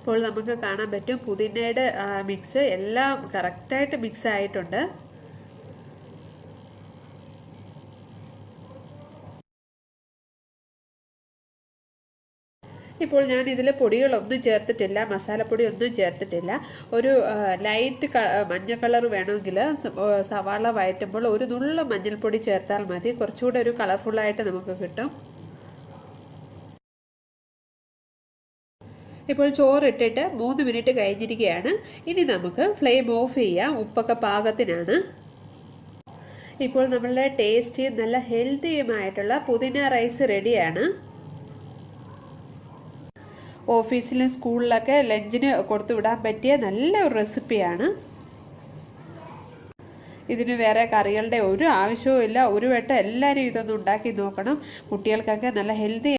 അപ്പോൾ നമുക്ക് കാണാൻ പറ്റും പുതിനയുടെ മിക്സ് എല്ലാം കറക്റ്റായിട്ട് മിക്സ് ആയിട്ടുണ്ട്. ഇപ്പോൾ ഞാൻ ഇതിൽ പൊടികളൊന്നും ചേർത്തിട്ടില്ല, മസാലപ്പൊടി ഒന്നും ചേർത്തിട്ടില്ല. ഒരു ലൈറ്റ് മഞ്ഞ കളർ വേണമെങ്കിൽ സവാള വഴറ്റുമ്പോൾ ഒരു നുള്ള മഞ്ഞൾപ്പൊടി ചേർത്താൽ മതി, കുറച്ചുകൂടെ ഒരു കളർഫുള്ളായിട്ട് നമുക്ക് കിട്ടും. ഇപ്പോൾ ചോറിട്ടിട്ട് 3 മിനിറ്റ് കഴിഞ്ഞിരിക്കുകയാണ്. ഇനി നമുക്ക് ഫ്ലെയിം ഓഫ് ചെയ്യാം. ഉപ്പൊക്കെ പാകത്തിനാണ്. ഇപ്പോൾ നമ്മളുടെ ടേസ്റ്റി നല്ല ഹെൽത്തിയുമായിട്ടുള്ള പുതിന റൈസ് റെഡിയാണ്. ഓഫീസിലും സ്കൂളിലൊക്കെ ലഞ്ചിന് കൊടുത്തു വിടാൻ പറ്റിയ നല്ലൊരു റെസിപ്പിയാണ്. ഇതിന് വേറെ കറികളുടെ ഒരു ആവശ്യവും ഇല്ല. ഒരു വട്ടം എല്ലാവരും ഇതൊന്ന് ഉണ്ടാക്കി നോക്കണം. കുട്ടികൾക്കൊക്കെ നല്ല ഹെൽത്തി